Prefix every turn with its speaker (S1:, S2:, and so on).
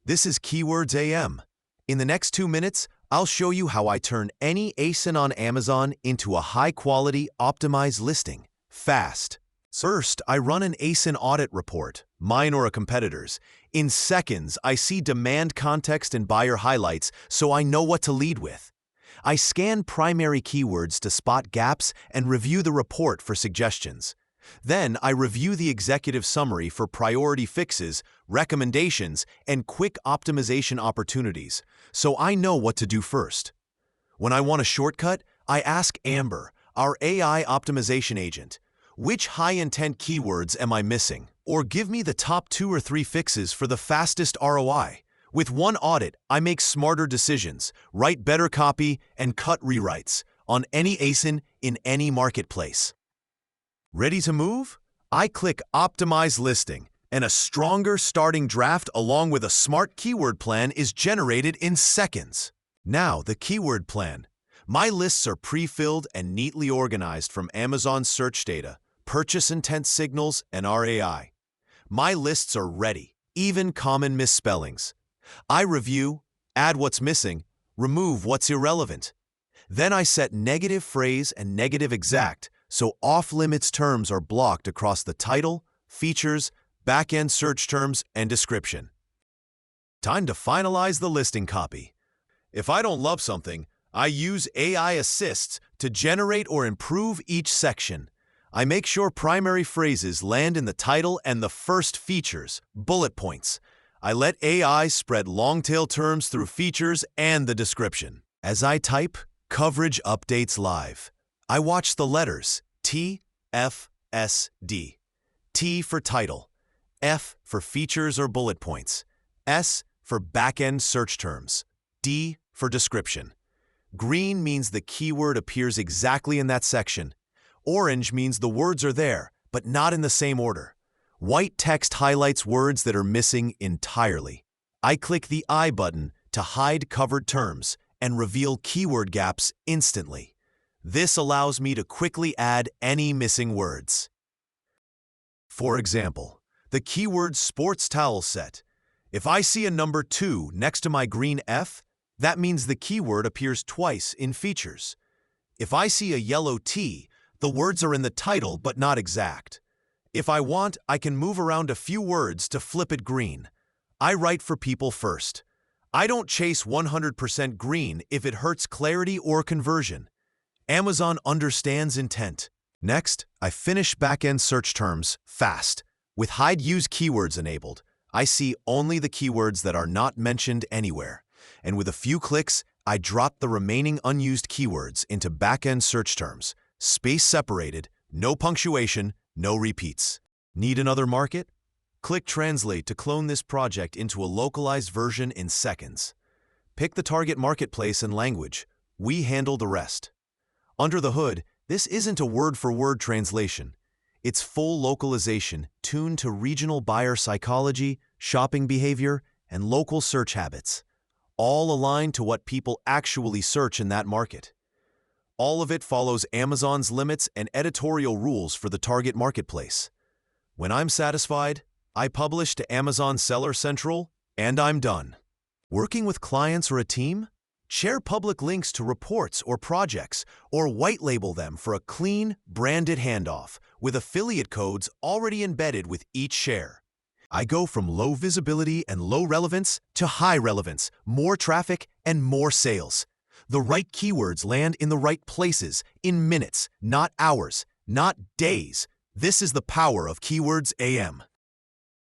S1: This is Keywords.am. In the next 2 minutes, I'll show you how I turn any ASIN on Amazon into a high-quality, optimized listing, fast. First, I run an ASIN Audit Report, mine or a competitor's. In seconds, I see demand context and buyer highlights, so I know what to lead with. I scan primary keywords to spot gaps and review the report for suggestions. Then I review the executive summary for priority fixes, recommendations, and quick optimization opportunities, so I know what to do first. When I want a shortcut, I ask Amber, our AI optimization agent, which high-intent keywords am I missing? Or give me the top 2 or 3 fixes for the fastest ROI. With one audit, I make smarter decisions, write better copy, and cut rewrites on any ASIN in any marketplace. Ready to move? I click Optimize Listing, and a stronger starting draft along with a smart keyword plan is generated in seconds. Now, the keyword plan. My lists are pre-filled and neatly organized from Amazon search data, purchase intent signals, and RAI. My lists are ready, even common misspellings. I review, add what's missing, remove what's irrelevant. Then I set negative phrase and negative exact, so off-limits terms are blocked across the title, features, backend search terms, and description. Time to finalize the listing copy. If I don't love something, I use AI assists to generate or improve each section. I make sure primary phrases land in the title and the first features, bullet points. I let AI spread long-tail terms through features and the description. As I type, coverage updates live. I watch the letters TFSD. T for title, F for features or bullet points, S for backend search terms, D for description. Green means the keyword appears exactly in that section. Orange means the words are there, but not in the same order. White text highlights words that are missing entirely. I click the I button to hide covered terms and reveal keyword gaps instantly. This allows me to quickly add any missing words. For example, the keyword sports towel set. If I see a number 2 next to my green F, that means the keyword appears twice in features. If I see a yellow T, the words are in the title but not exact. If I want, I can move around a few words to flip it green. I write for people first. I don't chase 100% green if it hurts clarity or conversion. Amazon understands intent. Next, I finish backend search terms fast. With hide use keywords enabled, I see only the keywords that are not mentioned anywhere. And with a few clicks, I drop the remaining unused keywords into backend search terms, space separated, no punctuation, no repeats. Need another market? Click Translate to clone this project into a localized version in seconds. Pick the target marketplace and language. We handle the rest. Under the hood, this isn't a word-for-word translation. It's full localization tuned to regional buyer psychology, shopping behavior, and local search habits, all aligned to what people actually search in that market. All of it follows Amazon's limits and editorial rules for the target marketplace. When I'm satisfied, I publish to Amazon Seller Central, and I'm done. Working with clients or a team? Share public links to reports or projects, or white label them for a clean, branded handoff with affiliate codes already embedded with each share. I go from low visibility and low relevance to high relevance, more traffic, and more sales. The right keywords land in the right places in minutes, not hours, not days. This is the power of Keywords.am.